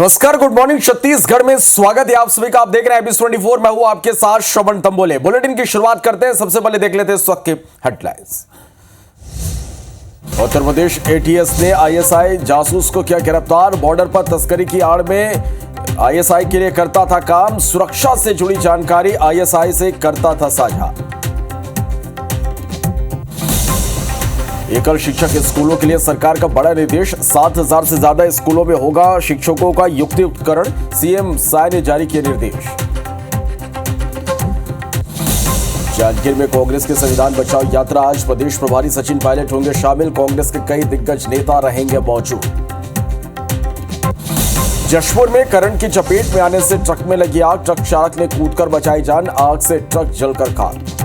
नमस्कार, good morning. Chhattisgarh में स्वागत है आप सभी का। आप देख रहे हैं एबी24। मैं हूं आपके साथ श्रवण तंबोले। बुलेटिन की शुरुआत करते हैं। सबसे पहले देख लेते हैं इस वक्त के हेडलाइंस। उत्तर प्रदेश एटीएस ने आईएसआई जासूस को किया गिरफ्तार। बॉर्डर पर तस्करी की आड़ में आईएसआई के लिए करता था काम। सुरक्षा से जुड़ी जानकारी आईएसआई से करता था साझा। एकल शिक्षक स्कूलों के लिए सरकार का बड़ा निर्देश। 7,000 से ज्यादा स्कूलों में होगा शिक्षकों का युक्तियुक्तकरण। सीएम साय ने जारी किए निर्देश। जांजगीर में कांग्रेस के संविधान बचाओ यात्रा आज। प्रदेश प्रभारी सचिन पायलट होंगे शामिल। कांग्रेस के कई दिग्गज नेता रहेंगे मौजूद। जशपुर में करंट की चपेट में आने से ट्रक में लगी आग। ट्रक चालक ने कूदकर बचाई जान। आग से ट्रक जलकर खाक।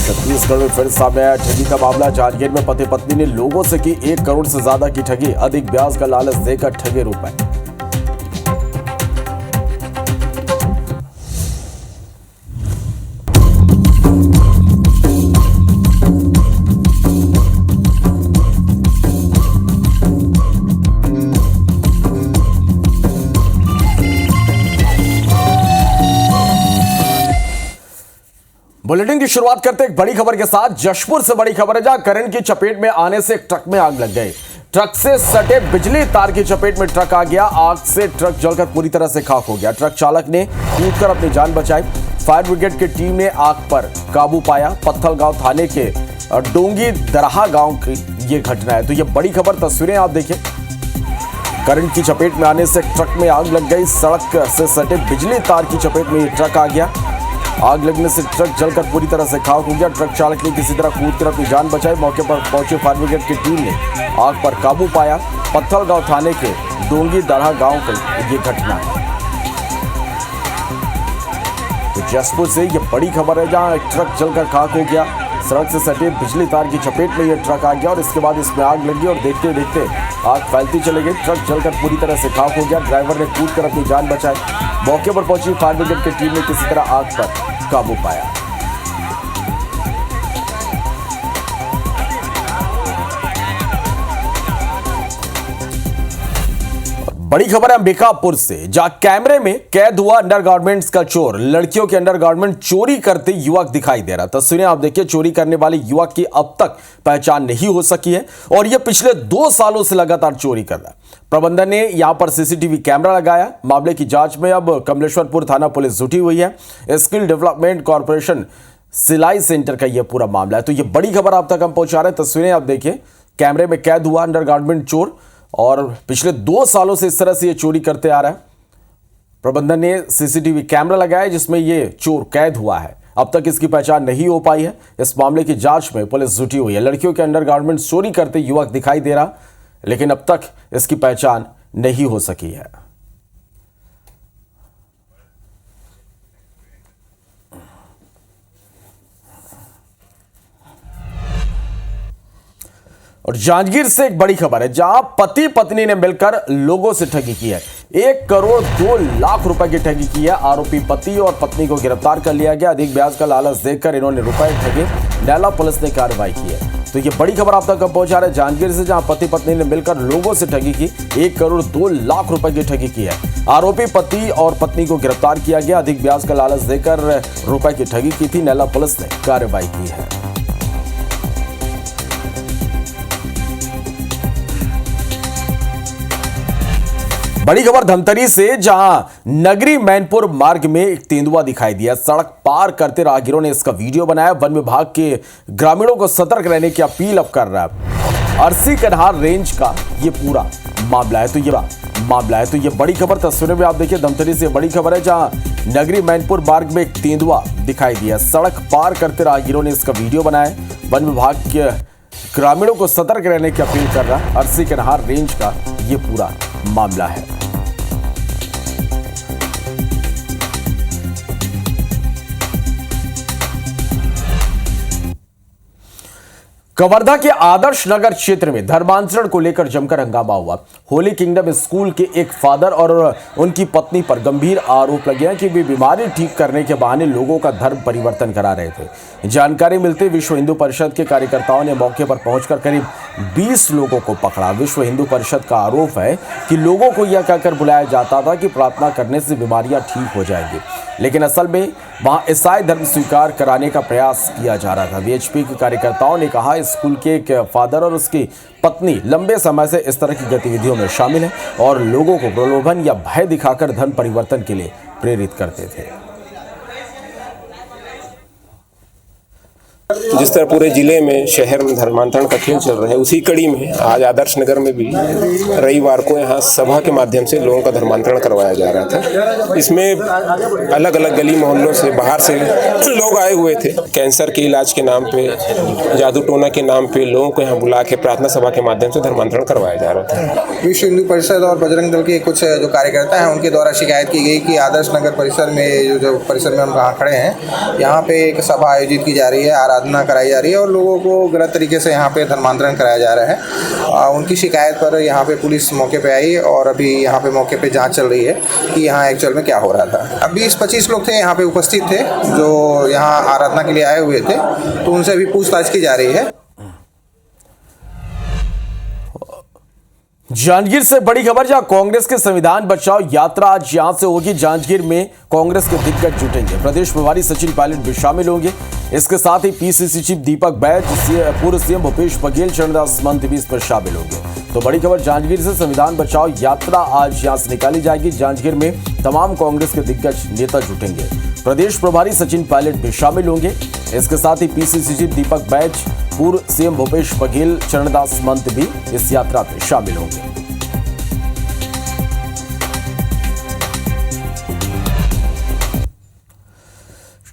छत्तीसगढ़ में फिर सामने आया ठगी का मामला। जांजगीर में पति पत्नी ने लोगों से की 1 करोड़ से ज्यादा की ठगी। अधिक ब्याज का लालच देकर ठगे रुपए। बुलेटिन की शुरुआत करते एक बड़ी खबर के साथ। जशपुर से बड़ी खबर है, जहां करंट की चपेट में आने से एक ट्रक में आग लग गई। ट्रक से सटे बिजली तार की चपेट में ट्रक आ गया। आग से ट्रक जलकर पूरी तरह से खाक हो गया। ट्रक चालक ने कूदकर अपनी जान बचाई। फायर ब्रिगेड की टीम ने आग पर काबू पाया। पत्थलगांव थाने के डोंगी दरहा गांव की यह घटना है। तो यह बड़ी खबर, तस्वीरें आप देखिए। करंट की चपेट में आने से ट्रक में आग लग गई। सड़क से सटे बिजली तार की चपेट में यह ट्रक आ गया। आग लगने से ट्रक जलकर पूरी तरह से खाक हो गया। ट्रक चालक ने किसी तरह कूदकर अपनी जान बचाई। मौके पर पहुंचे फायर ब्रिगेड की टीम ने आग पर काबू पाया। पत्थलगांव थाने के डोंगी दरहा गांव की ये घटना है। तो जशपुर से ये बड़ी खबर है, जहां एक ट्रक जलकर खाक हो गया। सड़क से सटे बिजली तार की चपेट में यह ट्रक आ गया और इसके बाद इसमें आग लगी और देखते देखते आग फैलती चली गई। ट्रक जलकर पूरी तरह से खाक हो गया। ड्राइवर ने कूदकर अपनी जान बचाई। मौके पर पहुंची फायर ब्रिगेड की टीम ने किसी तरह आग पर काबू पाया। बड़ी खबर है अंबिकापुर से, जहां कैमरे में कैद हुआ अंडरगारमेंट्स का चोर। लड़कियों के अंडरगारमेंट चोरी करते युवक दिखाई दे रहा। तस्वीरें आप देखिए। चोरी करने वाले युवक की अब तक पहचान नहीं हो सकी है और यह पिछले 2 सालों से लगातार चोरी कर रहा है। प्रबंधन ने यहां पर सीसीटीवी कैमरा लगाया। मामले की जांच में अब कमलेश्वरपुर थाना पुलिस जुटी हुई है। स्किल डेवलपमेंट कॉर्पोरेशन सिलाई सेंटर का यह पूरा मामला है। तो यह बड़ी खबर आप तक हम पहुंचा रहे हैं। तस्वीरें आप देखिए। कैमरे में कैद हुआ अंडरगारमेंट चोर और पिछले 2 सालों से इस तरह से ये चोरी करते आ रहा है। प्रबंधन ने सीसीटीवी कैमरा लगाया जिसमें ये चोर कैद हुआ है। अब तक इसकी पहचान नहीं हो पाई है। इस मामले की जांच में पुलिस जुटी हुई है। लड़कियों के अंडरगारमेंट चोरी करते युवक दिखाई दे रहा, लेकिन अब तक इसकी पहचान नहीं हो सकी है। और जांजगीर से एक बड़ी खबर है, जहां पति पत्नी ने मिलकर लोगों से ठगी की है। 1 करोड़ 2 लाख रुपए की ठगी की है। आरोपी पति और पत्नी को गिरफ्तार कर लिया गया। अधिक ब्याज का लालच देकर इन्होंने रुपए ठगे। नैला पुलिस ने कार्रवाई की है। तो ये बड़ी खबर आप तक पहुंचा रहे जांजगीर से, जहां पति पत्नी ने मिलकर लोगों से ठगी की। 1 करोड़ 2 लाख रुपए की ठगी की है। आरोपी पति और पत्नी को गिरफ्तार किया गया। अधिक ब्याज का लालच देकर रुपए की ठगी की थी। नैला पुलिस ने कार्रवाई की है। बड़ी खबर धमतरी से, जहां नगरी मैनपुर मार्ग में एक तेंदुआ दिखाई दिया। सड़क पार करते राहगीरों ने इसका वीडियो बनाया। वन विभाग के ग्रामीणों को सतर्क रहने की अपील अब कर रहा है। अरसी कन्हार रेंज का ये पूरा मामला है। तो ये बड़ी खबर तस्वीरें में आप देखिए। धमतरी से बड़ी खबर है, जहां नगरी मैनपुर मार्ग में एक तेंदुआ दिखाई दिया। सड़क पार करते राहगीरों ने इसका वीडियो बनाया। वन विभाग के ग्रामीणों को सतर्क रहने की अपील कर रहा है। अरसी कन्हार रेंज का ये पूरा मामला है। कवर्धा के आदर्श नगर क्षेत्र में धर्मांतरण को लेकर जमकर हंगामा हुआ। होली किंगडम स्कूल के एक फादर और उनकी पत्नी पर गंभीर आरोप लगे हैं कि वे बीमारी ठीक करने के बहाने लोगों का धर्म परिवर्तन करा रहे थे। जानकारी मिलते विश्व हिंदू परिषद के कार्यकर्ताओं ने मौके पर पहुंचकर करीब 20 लोगों को पकड़ा। विश्व हिंदू परिषद का आरोप है कि लोगों को यह कहकर बुलाया जाता था कि प्रार्थना करने से बीमारियां ठीक हो जाएंगी, लेकिन असल में वहां ईसाई धर्म स्वीकार कराने का प्रयास किया जा रहा था। बीएचपी के कार्यकर्ताओं ने कहा स्कूल के एक फादर और उसकी पत्नी लंबे समय से इस तरह की गतिविधियों में शामिल हैं और लोगों को प्रलोभन या भय दिखाकर धर्म परिवर्तन के लिए प्रेरित करते थे। जिस तरह पूरे जिले में शहर में धर्मांतरण का खेल चल रहा है, उसी कड़ी में आज आदर्श नगर में भी रविवार को यहाँ सभा के माध्यम से लोगों का धर्मांतरण करवाया जा रहा था। इसमें अलग अलग गली मोहल्लों से बाहर से लोग आए हुए थे। कैंसर के इलाज के नाम पे, जादू टोना के नाम पे लोगों को यहाँ बुला के प्रार्थना सभा के माध्यम से धर्मांतरण करवाया जा रहा था। विश्व हिंदू परिषद और बजरंग दल के कुछ जो कार्यकर्ता हैं उनके द्वारा शिकायत की गई कि आदर्श नगर परिसर में जो परिसर में हम कहाँ खड़े हैं, यहाँ पे एक सभा आयोजित की जा रही है, आराधना कराई जा रही है और लोगों को गलत तरीके से यहाँ पे धर्मांतरण कराया जा रहा है। उनकी शिकायत पर यहाँ पे पुलिस मौके पे आई और अभी यहाँ पे मौके पे जांच चल रही है कि यहाँ एक्चुअल में क्या हो रहा था। अब 20-25 लोग थे यहाँ पे उपस्थित थे जो यहाँ आराधना के लिए आए हुए थे, तो उनसे अभी पूछताछ की जा रही है। जांजगीर से बड़ी खबर, जहां कांग्रेस के संविधान बचाओ यात्रा आज यहां से होगी। जांजगीर में कांग्रेस के दिग्गज जुटेंगे। प्रदेश प्रभारी सचिन पायलट भी शामिल होंगे। इसके साथ ही पीसीसी चीफ दीपक बैज, पूर्व सीएम भूपेश बघेल, चरणदास महंत भी इस पर शामिल होंगे। तो बड़ी खबर, जांजगीर से संविधान बचाओ यात्रा आज यहां से निकाली जाएगी। जांजगीर में तमाम कांग्रेस के दिग्गज नेता जुटेंगे। प्रदेश प्रभारी सचिन पायलट भी शामिल होंगे। इसके साथ ही पीसीसी चीफ दीपक बैज, पूर्व सीएम भूपेश बघेल, चरणदास महंत भी इस यात्रा में शामिल होंगे।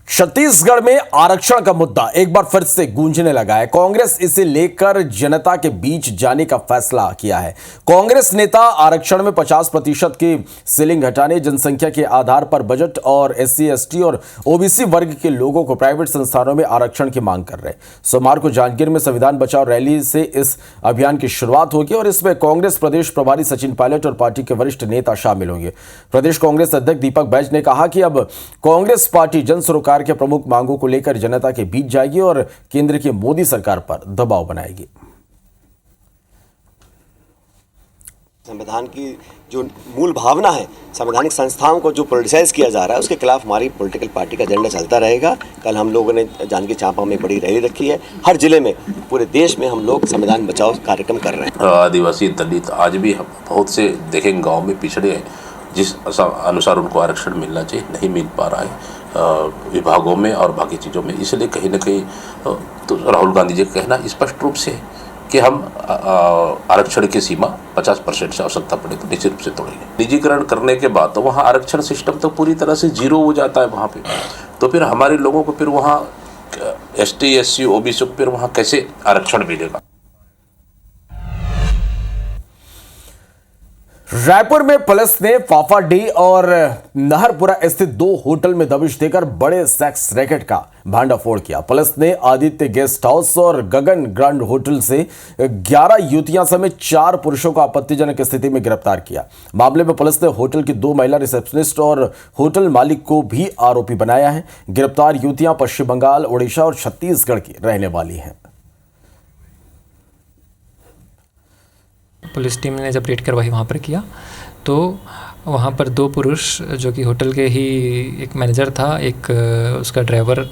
छत्तीसगढ़ में आरक्षण का मुद्दा एक बार फिर से गूंजने लगा है। कांग्रेस इसे लेकर जनता के बीच जाने का फैसला किया है। कांग्रेस नेता आरक्षण में 50% की सीलिंग हटाने, जनसंख्या के आधार पर बजट और SC, ST और OBC वर्ग के लोगों को प्राइवेट संस्थानों में आरक्षण की मांग कर रहे हैं। सोमवार को जांजगीर में संविधान बचाओ रैली से इस अभियान की शुरुआत होगी और इसमें कांग्रेस प्रदेश प्रभारी सचिन पायलट और पार्टी के वरिष्ठ नेता शामिल होंगे। प्रदेश कांग्रेस अध्यक्ष दीपक बैज ने कहा कि अब कांग्रेस पार्टी जन सरोकार के प्रमुख मांगों को लेकर जनता के बीच जाएगी और केंद्र की मोदी सरकार पर दबाव बनाएगी। संविधान की जो मूल भावना है, संवैधानिक संस्थाओं को जो पॉलिटिसाइज किया जा रहा है, उसके खिलाफ हमारी पॉलिटिकल पार्टी का एजेंडा चलता रहेगा। कल हम लोगों ने जांजगीर चांपा में बड़ी रैली रखी है। हर जिले में, पूरे देश में हम लोग संविधान बचाओ कार्यक्रम कर रहे हैं। आदिवासी, दलित आज भी बहुत से देखेंगे गाँव में पिछड़े हैं, जिस अनुसार उनको आरक्षण मिलना चाहिए नहीं मिल पा रहा है विभागों में और बाकी चीज़ों में। इसलिए कहीं ना कहीं तो राहुल गांधी जी का कहना स्पष्ट रूप से कि हम आरक्षण की सीमा 50% से आवश्यकता पड़े तो निश्चित रूप से तोड़ेंगे। निजीकरण करने के बाद तो वहाँ आरक्षण सिस्टम तो पूरी तरह से जीरो हो जाता है वहाँ पे, तो फिर हमारे लोगों को फिर वहाँ ST, SC, OBC को फिर वहाँ कैसे आरक्षण मिलेगा। रायपुर में पुलिस ने फाफाडीह और नहरपुरा स्थित 2 होटल में दबिश देकर बड़े सेक्स रैकेट का भांडाफोड़ किया। पुलिस ने आदित्य गेस्ट हाउस और गगन ग्रैंड होटल से 11 युवतियां समेत 4 पुरुषों को आपत्तिजनक स्थिति में गिरफ्तार किया। मामले में पुलिस ने होटल की 2 महिला रिसेप्शनिस्ट और होटल मालिक को भी आरोपी बनाया है। गिरफ्तार युवतियां पश्चिम बंगाल, उड़ीसा और छत्तीसगढ़ की रहने वाली हैं। पुलिस टीम ने जब रेड करवाई वहाँ पर किया तो वहाँ पर 2 पुरुष जो कि होटल के ही एक मैनेजर था, एक उसका ड्राइवर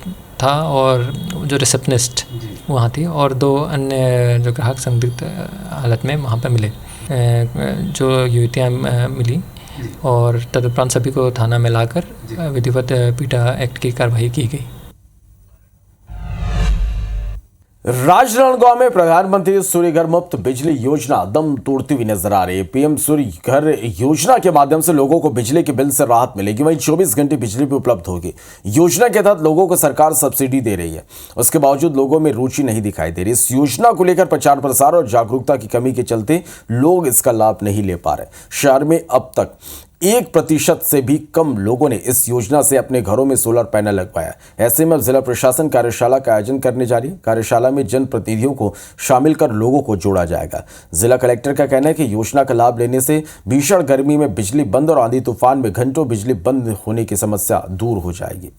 था और जो रिसेप्शनिस्ट वहाँ थी, और 2 अन्य जो ग्राहक संदिग्ध हालत में वहाँ पर मिले। जो युवतियाँ मिली और तदुपरांत सभी को थाना में लाकर विधिवत पीटा एक्ट की कार्रवाई की गई। राजनांदगांव में प्रधानमंत्री सूर्य घर मुफ्त बिजली योजना दम तोड़ती हुई नजर आ रही है। पीएम सूर्य घर योजना के माध्यम से लोगों को बिजली के बिल से राहत मिलेगी, वहीं 24 घंटे बिजली भी उपलब्ध होगी। योजना के तहत लोगों को सरकार सब्सिडी दे रही है, उसके बावजूद लोगों में रुचि नहीं दिखाई दे रही। इस योजना को लेकर प्रचार प्रसार और जागरूकता की कमी के चलते लोग इसका लाभ नहीं ले पा रहे। शहर में अब तक 1% से भी कम लोगों ने इस योजना से अपने घरों में सोलर पैनल लगवाया। ऐसे में अब जिला प्रशासन कार्यशाला का आयोजन करने जा रही है। कार्यशाला में जनप्रतिनिधियों को शामिल कर लोगों को जोड़ा जाएगा। जिला कलेक्टर का कहना है कि योजना का लाभ लेने से भीषण गर्मी में बिजली बंद और आंधी तूफान में घंटों बिजली बंद होने की समस्या दूर हो जाएगी।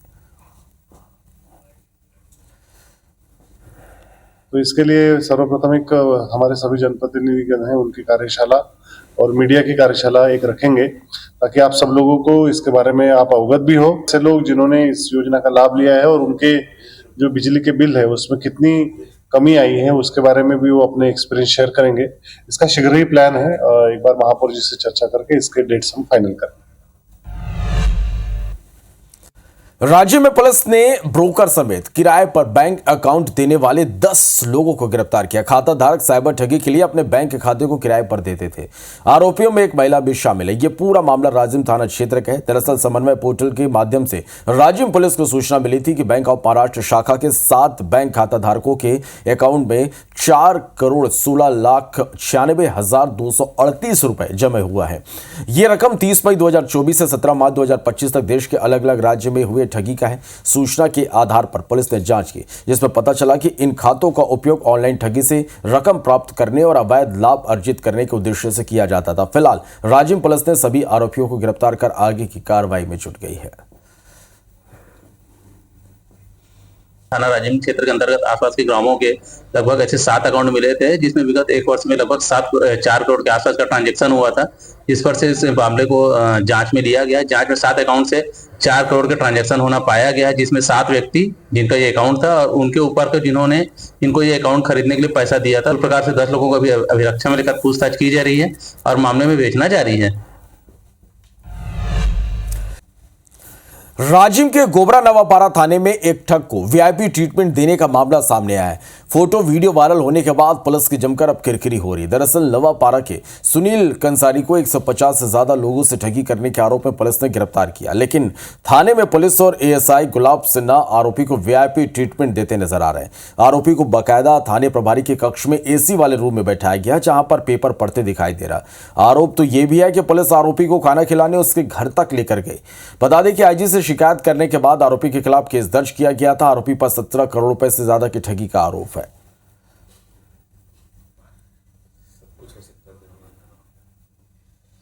तो इसके लिए सर्वप्रथम एक हमारे सभी जनप्रतिनिधिगण हैं उनकी कार्यशाला और मीडिया की कार्यशाला एक रखेंगे, ताकि आप सब लोगों को इसके बारे में आप अवगत भी हो। ऐसे लोग जिन्होंने इस योजना का लाभ लिया है और उनके जो बिजली के बिल है उसमें कितनी कमी आई है उसके बारे में भी वो अपने एक्सपीरियंस शेयर करेंगे। इसका शीघ्र ही प्लान है, एक बार महापौर जी से चर्चा करके इसके डेट्स हम फाइनल करेंगे। राज्य में पुलिस ने ब्रोकर समेत किराए पर बैंक अकाउंट देने वाले 10 लोगों को गिरफ्तार किया। खाता धारक साइबर ठगी के लिए अपने बैंक खाते को किराए पर देते थे। आरोपियों में एक महिला भी शामिल है। यह पूरा मामला राजिम थाना क्षेत्र का है। दरअसल समन्वय पोर्टल के माध्यम से राजिम पुलिस को सूचना मिली थी कि बैंक ऑफ महाराष्ट्र शाखा के 7 बैंक खाता धारकों के अकाउंट में 4,16,96,238 रुपए जमे हुआ है। यह रकम 30 मई 2024 से 17 मार्च 2025 तक देश के अलग अलग राज्य में हुए ठगी का है। सूचना के आधार पर पुलिस ने जांच की, जिसमें पता चला कि इन खातों का उपयोग ऑनलाइन ठगी से रकम प्राप्त करने और अवैध लाभ अर्जित करने के उद्देश्य से किया जाता था। फिलहाल राजिम पुलिस ने सभी आरोपियों को गिरफ्तार कर आगे की कार्रवाई में जुट गई है। थाना राजिम क्षेत्र के अंतर्गत आसपास के ग्रामों के लगभग ऐसे 7 अकाउंट मिले थे, जिसमें विगत 1 वर्ष में लगभग 4 करोड़ के आसपास का ट्रांजैक्शन हुआ था। इस पर से इस मामले को जांच में लिया गया। जांच में 7 अकाउंट से 4 करोड़ के ट्रांजैक्शन होना पाया गया, जिसमें 7 व्यक्ति जिनका ये अकाउंट था और उनके ऊपर के जिन्होंने इनको ये अकाउंट खरीदने के लिए पैसा दिया था। इस प्रकार से 10 लोगों को अभी अभिरक्षा में लेकर पूछताछ की जा रही है और मामले में बेचना जारी है। राजिम के गोबरा नवापारा थाने में एक ठग को वीआईपी ट्रीटमेंट देने का मामला सामने आया है। फोटो वीडियो वायरल होने के बाद पुलिस की जमकर अब किरकिरी हो रही है। दरअसल नवापारा के सुनील कंसारी को 150 से ज्यादा लोगों से ठगी करने के आरोप में पुलिस ने गिरफ्तार किया, लेकिन थाने में पुलिस और एएसआई गुलाब सिन्हा आरोपी को वीआईपी ट्रीटमेंट देते नजर आ रहे हैं। आरोपी को बाकायदा थाने प्रभारी के कक्ष में एसी वाले रूम में बैठाया गया, जहां पर पेपर पढ़ते दिखाई दे रहा। आरोप तो यह भी है कि पुलिस आरोपी को खाना खिलाने उसके घर तक लेकर गई। बता दें कि आईजी से शिकायत करने के बाद आरोपी के खिलाफ केस दर्ज किया गया था। आरोपी पर 17 करोड़ रुपए से ज्यादा की ठगी का आरोप है।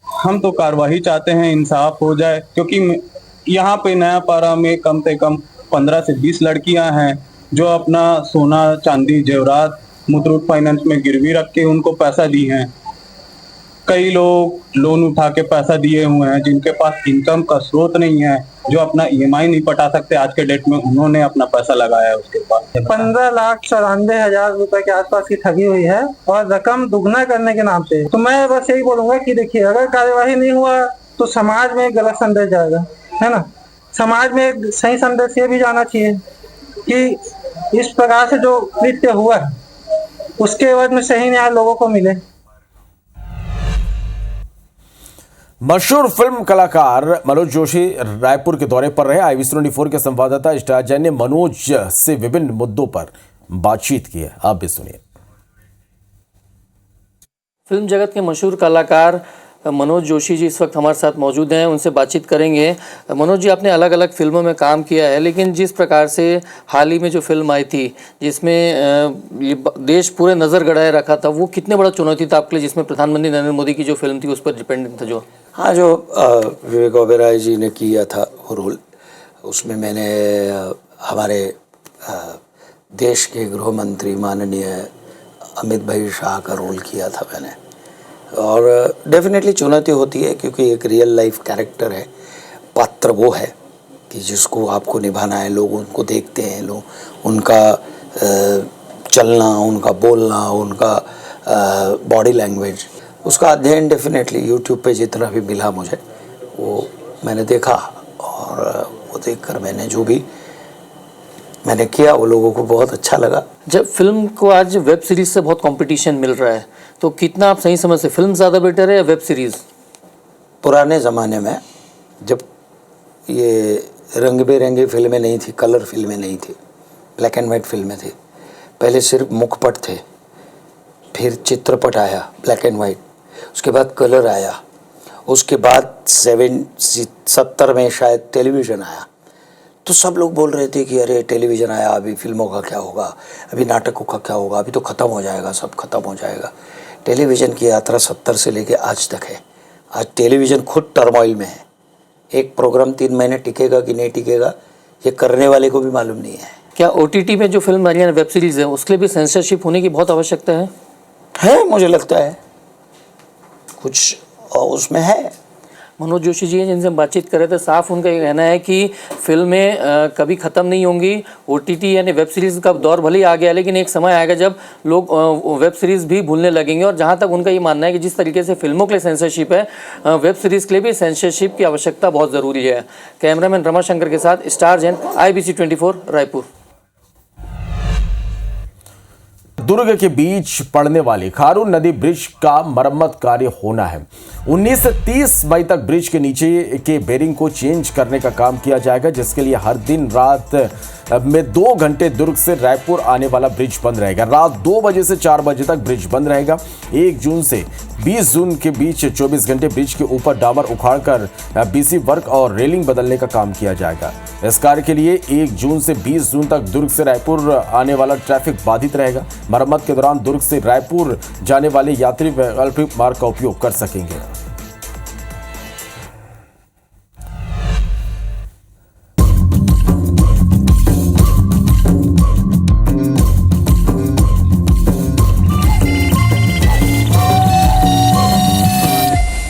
हम तो कार्रवाई चाहते हैं, इंसाफ हो जाए, क्योंकि यहाँ पे नयापारा में कम से कम 15 से 20 लड़कियां हैं जो अपना सोना चांदी जेवरात मुथूट फाइनेंस में गिरवी रख के उनको पैसा दी हैं। कई लोग लोन उठा के पैसा दिए हुए हैं जिनके पास इनकम का स्रोत नहीं है, जो अपना ईएमआई नहीं पटा सकते आज के डेट में, उन्होंने अपना पैसा लगाया उसके पास। 15,94,000 रुपए के आसपास की ठगी हुई है और रकम दुगना करने के नाम पे। तो मैं बस यही बोलूंगा कि देखिए, अगर कार्यवाही नहीं हुआ तो समाज में गलत संदेश जाएगा, है ना। समाज में एक सही संदेश ये भी जाना चाहिए कि इस प्रकार से जो कृत्य हुआ है उसके एवज में सही न्याय लोगों को मिले। मशहूर फिल्म कलाकार मनोज जोशी रायपुर के दौरे पर रहे। IB24 के संवाददाता स्टार जैन ने मनोज से विभिन्न मुद्दों पर बातचीत की है, आप भी सुनिए। फिल्म जगत के मशहूर कलाकार मनोज जोशी जी इस वक्त हमारे साथ मौजूद हैं, उनसे बातचीत करेंगे। मनोज जी, आपने अलग अलग फिल्मों में काम किया है, लेकिन जिस प्रकार से हाल ही में जो फिल्म आई थी जिसमें देश पूरे नज़र गड़ाए रखा था, वो कितने बड़ा चुनौती था आपके लिए, जिसमें प्रधानमंत्री नरेंद्र मोदी की जो फिल्म थी उस पर डिपेंडेंट था? जो हाँ, जो विवेक ओबेरॉय जी ने किया था वो रोल, उसमें मैंने हमारे देश के गृह मंत्री माननीय अमित भाई शाह का रोल किया था मैंने। और डेफिनेटली चुनौती होती है, क्योंकि एक रियल लाइफ कैरेक्टर है, पात्र वो है कि जिसको आपको निभाना है। लोग उनको देखते हैं, लोग उनका चलना, उनका बोलना, उनका बॉडी लैंग्वेज, उसका अध्ययन डेफिनेटली यूट्यूब पे जितना भी मिला मुझे वो मैंने देखा, और वो देखकर मैंने जो भी मैंने किया वो लोगों को बहुत अच्छा लगा। जब फिल्म को आज वेब सीरीज से बहुत कंपटीशन मिल रहा है, तो कितना आप सही समझते, फिल्म ज़्यादा बेटर है या वेब सीरीज़? पुराने ज़माने में जब ये रंग बिरंगी फिल्में नहीं थी, कलर फिल्में नहीं थी, ब्लैक एंड वाइट फिल्में थी, पहले सिर्फ मुखपट थे, फिर चित्रपट आया ब्लैक एंड वाइट, उसके बाद कलर आया, उसके बाद 70 में शायद टेलीविज़न आया, तो सब लोग बोल रहे थे कि अरे टेलीविज़न आया, अभी फिल्मों का क्या होगा, अभी नाटकों का क्या होगा, अभी तो ख़त्म हो जाएगा, सब ख़त्म हो जाएगा। टेलीविज़न की यात्रा 70 से लेके आज तक है। आज टेलीविज़न खुद टर्मोइल में है। एक प्रोग्राम 3 महीने टिकेगा कि नहीं टिकेगा, ये करने वाले को भी मालूम नहीं है। क्या OTT में जो फिल्म आ रही है, वेब सीरीज़ है, उसके लिए भी सेंसरशिप होने की बहुत आवश्यकता है? मुझे लगता है कुछ उसमें है। मनोज जोशी जी हैं जिनसे हम बातचीत कर रहे थे, साफ उनका ये कहना है कि फिल्में कभी ख़त्म नहीं होंगी। OTT यानी वेब सीरीज़ का दौर भले ही आ गया, लेकिन एक समय आएगा जब लोग वेब सीरीज़ भी भूलने लगेंगे। और जहां तक उनका ये मानना है कि जिस तरीके से फिल्मों के लिए सेंसरशिप है, वेब सीरीज़ के लिए भी सेंसरशिप की आवश्यकता बहुत ज़रूरी है। कैमरामैन रमाशंकर के साथ स्टार जैन, IBC 24 रायपुर। दुर्ग के बीच पड़ने वाली खारून नदी ब्रिज का मरम्मत कार्य होना है। 19 से 30 मई तक ब्रिज के नीचे के बेरिंग को चेंज करने का काम किया जाएगा, जिसके लिए हर दिन रात में 2 घंटे दुर्ग से रायपुर आने वाला ब्रिज बंद रहेगा। रात 2 बजे से 4 बजे तक ब्रिज बंद रहेगा। 1 जून से 20 जून के बीच 24 घंटे ब्रिज के ऊपर डामर उखाड़कर BC वर्क और रेलिंग बदलने का काम किया जाएगा। इस कार्य के लिए 1 जून से 20 जून तक दुर्ग से रायपुर आने वाला ट्रैफिक बाधित रहेगा। मरम्मत के दौरान दुर्ग से रायपुर जाने वाले यात्री वैकल्पिक मार्ग का उपयोग कर सकेंगे।